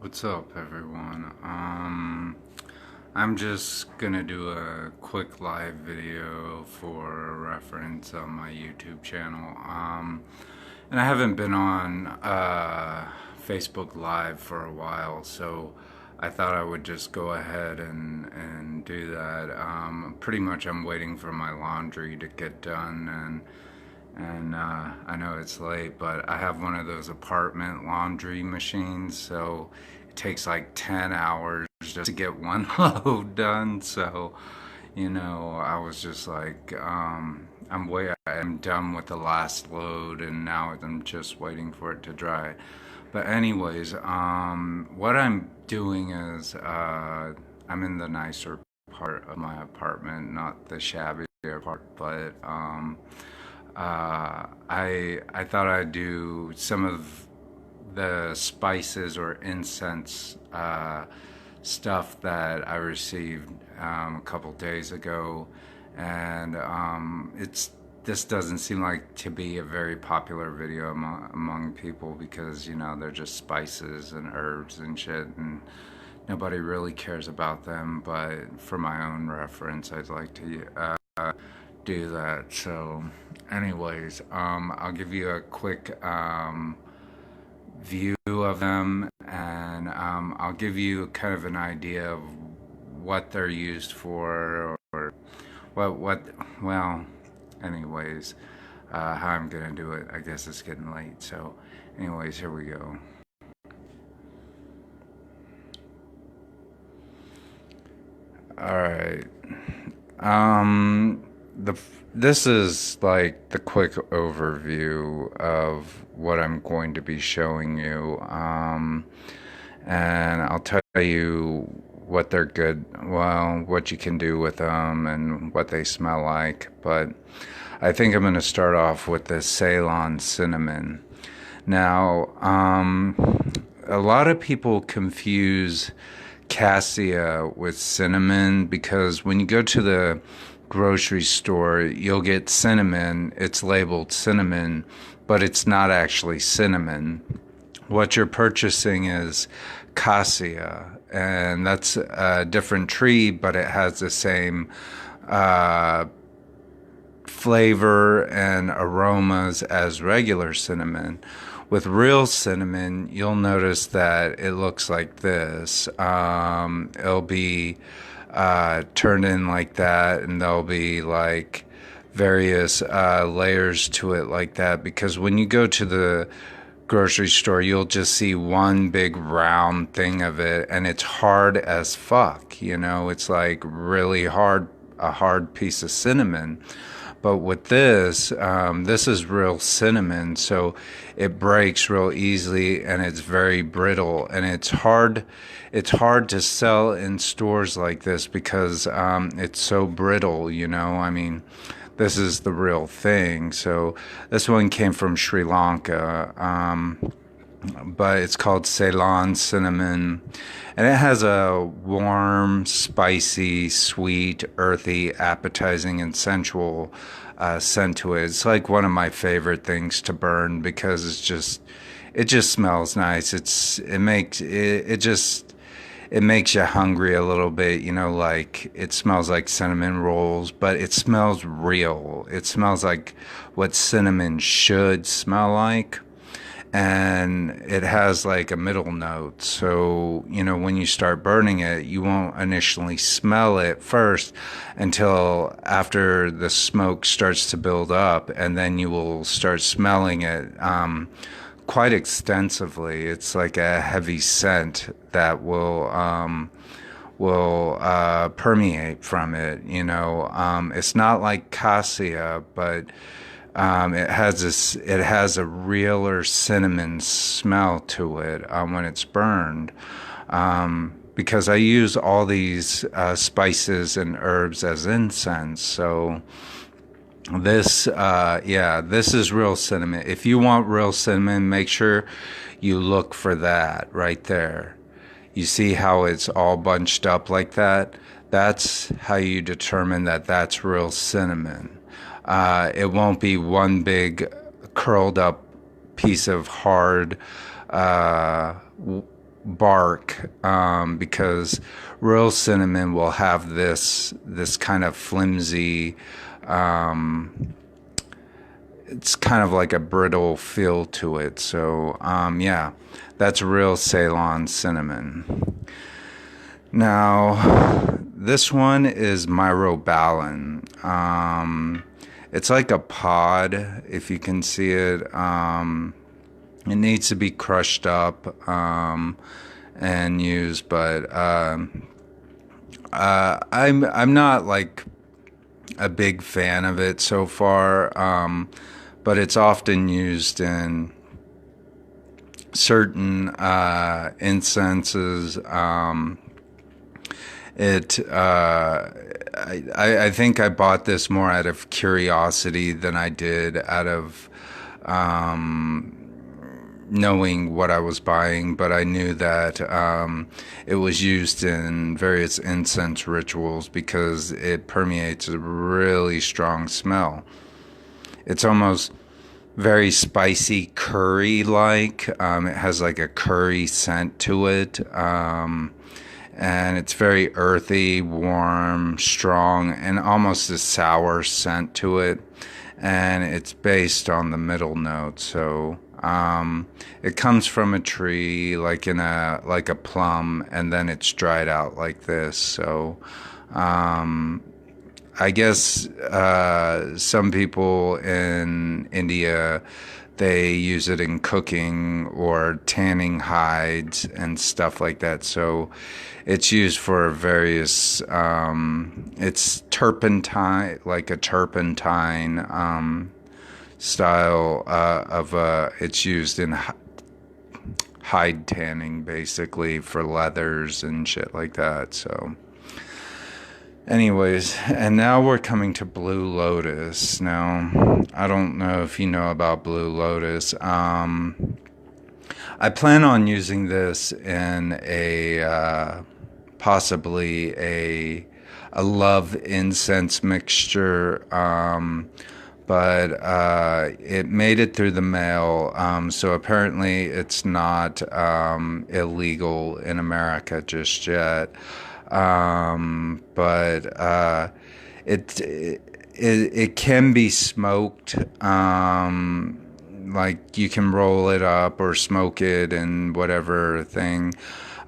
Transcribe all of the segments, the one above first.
What's up, everyone? I'm just gonna do a quick live video for reference on my YouTube channel. And I haven't been on Facebook Live for a while, so I thought I would just go ahead and do that. Pretty much, I'm waiting for my laundry to get done, and I know it's late, but I have one of those apartment laundry machines, so it takes like 10 hours just to get one load done. So, I was just like, I'm done with the last load, and now I'm just waiting for it to dry. But anyways, what I'm doing is, I'm in the nicer part of my apartment, not the shabbier part, but I thought I'd do some of the spices or incense stuff that I received a couple days ago, and it's this doesn't seem like to be a very popular video among people because they're just spices and herbs and shit, and nobody really cares about them. But for my own reference, I'd like to do that. So, anyways, I'll give you a quick view of them, and I'll give you kind of an idea of what they're used for, or what. Well, anyways, how I'm gonna do it. I guess it's getting late. So, anyways, here we go. All right. The This is like the quick overview of what I'm going to be showing you, and I'll tell you what they're good, well, what you can do with them and what they smell like. But I think I'm going to start off with the Ceylon Cinnamon. Now, a lot of people confuse cassia with cinnamon because when you go to the grocery store, you'll get cinnamon. It's labeled cinnamon, but it's not actually cinnamon. What you're purchasing is cassia, and that's a different tree, but it has the same flavor and aromas as regular cinnamon. With real cinnamon, you'll notice that it looks like this. It'll be turned in like that, and there'll be like various layers to it like that, because when you go to the grocery store, you'll just see one big round thing of it, and it's hard as fuck. It's like really hard, a hard piece of cinnamon. But with this is real cinnamon, so it breaks real easily, and it's very brittle, and it's hard. It's hard to sell in stores like this because it's so brittle. I mean, this is the real thing. So this one came from Sri Lanka. But it's called Ceylon Cinnamon, and it has a warm, spicy, sweet, earthy, appetizing, and sensual scent to it. It's like one of my favorite things to burn because it just smells nice. It makes you hungry a little bit, like it smells like cinnamon rolls, but it smells real. It smells like what cinnamon should smell like, and it has like a middle note. So, when you start burning it, you won't initially smell it first until after the smoke starts to build up, and then you will start smelling it quite extensively. It's like a heavy scent that will permeate from it. It's not like cassia, but it has a realer cinnamon smell to it when it's burned. Because I use all these spices and herbs as incense. So this is real cinnamon. If you want real cinnamon, make sure you look for that right there. You see how it's all bunched up like that? That's how you determine that that's real cinnamon. It won't be one big curled up piece of hard bark, because real cinnamon will have this kind of flimsy, it's kind of like a brittle feel to it. So yeah, that's real Ceylon cinnamon. Now, this one is my Robe Allen. It's like a pod, if you can see it. It needs to be crushed up and used, but I'm not like a big fan of it so far. But it's often used in certain incenses. I think I bought this more out of curiosity than I did out of knowing what I was buying, but I knew that it was used in various incense rituals because it permeates a really strong smell. It's almost very spicy curry like. It has like a curry scent to it. And it's very earthy, warm, strong, and almost a sour scent to it. And it's based on the middle note. So it comes from a tree like a plum, and then it's dried out like this. So I guess some people in India, they use it in cooking or tanning hides and stuff like that. So it's used for various, it's turpentine, like a turpentine style it's used in hide tanning, basically, for leathers and shit like that. So anyways, and now we're coming to Blue Lotus. Now, I don't know if you know about Blue Lotus. I plan on using this in a possibly a love incense mixture, but it made it through the mail. So apparently, it's not illegal in America just yet. But it can be smoked. Like you can roll it up or smoke it and whatever thing.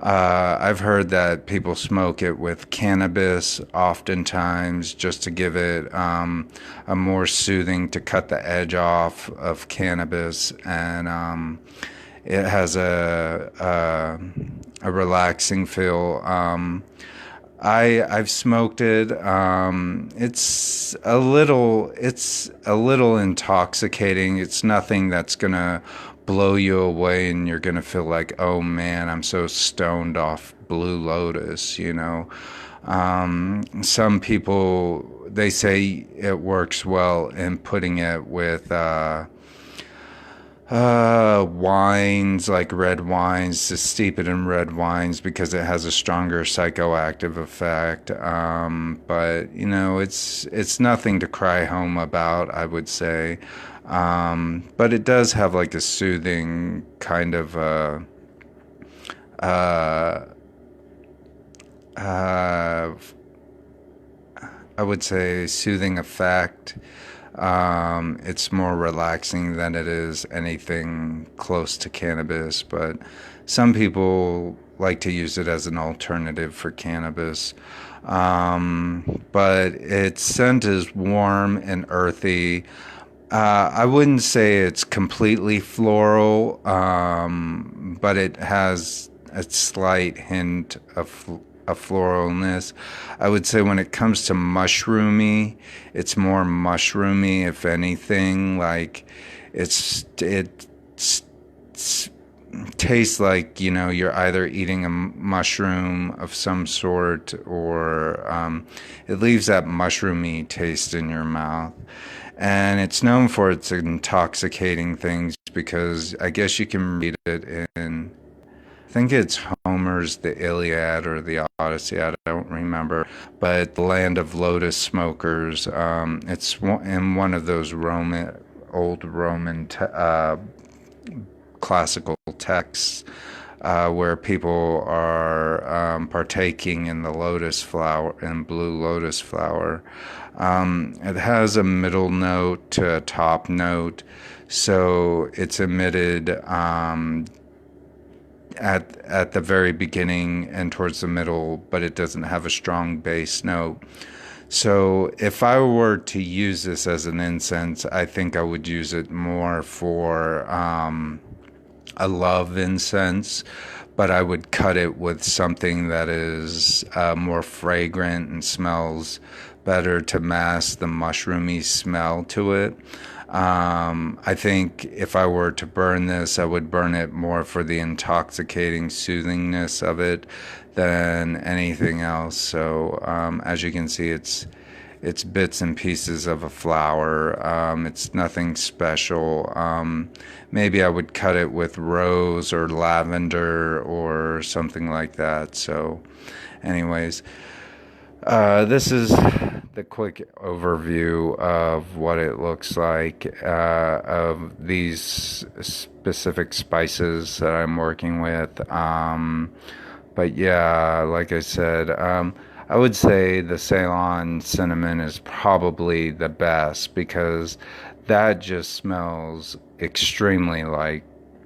I've heard that people smoke it with cannabis oftentimes just to give it a more soothing, to cut the edge off of cannabis, and it has a relaxing feel. I've smoked it. It's a little intoxicating. It's nothing that's gonna blow you away and you're gonna feel like, oh man, I'm so stoned off Blue Lotus, you know. Some people, they say it works well in putting it with wines, like red wines, to steep it in red wines because it has a stronger psychoactive effect. But you know, it's nothing to cry home about, I would say. But it does have like a soothing kind of uh, uh, I would say soothing effect. It's more relaxing than it is anything close to cannabis, but some people like to use it as an alternative for cannabis. But its scent is warm and earthy. I wouldn't say it's completely floral, but it has a slight hint of floralness. I would say when it comes to mushroomy, it's more mushroomy, if anything. Like it tastes like, you know, you're either eating a mushroom of some sort, or it leaves that mushroomy taste in your mouth. And it's known for its intoxicating things because I guess you can read it in, I think it's Homer's The Iliad or the Odyssey, I don't remember, but the land of lotus smokers. It's in one of those old Roman classical texts. where people are partaking in the lotus flower and blue lotus flower. It has a middle note to a top note, so it's emitted at the very beginning and towards the middle, but it doesn't have a strong bass note. So if I were to use this as an incense, I think I would use it more for a love incense, but I would cut it with something that is more fragrant and smells better to mask the mushroomy smell to it. I think if I were to burn this, I would burn it more for the intoxicating soothingness of it than anything else. So as you can see, it's bits and pieces of a flower. It's nothing special. Maybe I would cut it with rose or lavender or something like that. So anyways, this is the quick overview of what it looks like of these specific spices that I'm working with. But yeah, like I said, I would say the Ceylon cinnamon is probably the best because that just smells extremely like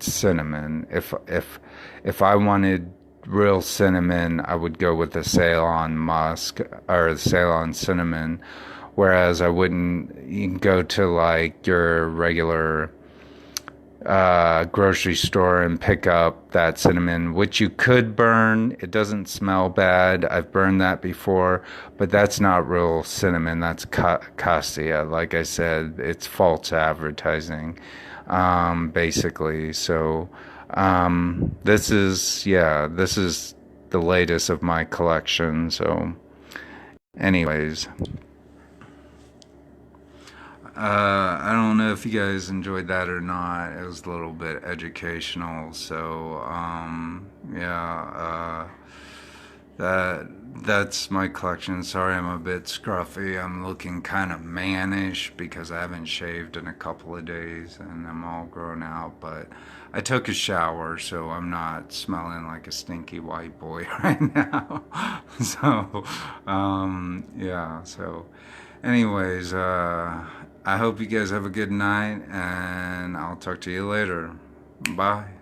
cinnamon. If I wanted real cinnamon, I would go with the Ceylon musk or the Ceylon cinnamon, whereas I wouldn't go to like your regular grocery store and pick up that cinnamon, which you could burn. It doesn't smell bad. I've burned that before, but that's not real cinnamon. That's cassia. Like I said, it's false advertising, basically. So this is the latest of my collection. So anyways, I don't know if you guys enjoyed that or not. It was a little bit educational. So that's my collection. Sorry, I'm a bit scruffy. I'm looking kind of mannish because I haven't shaved in a couple of days and I'm all grown out. But I took a shower, so I'm not smelling like a stinky white boy right now. So yeah. So anyways, I hope you guys have a good night, and I'll talk to you later. Bye.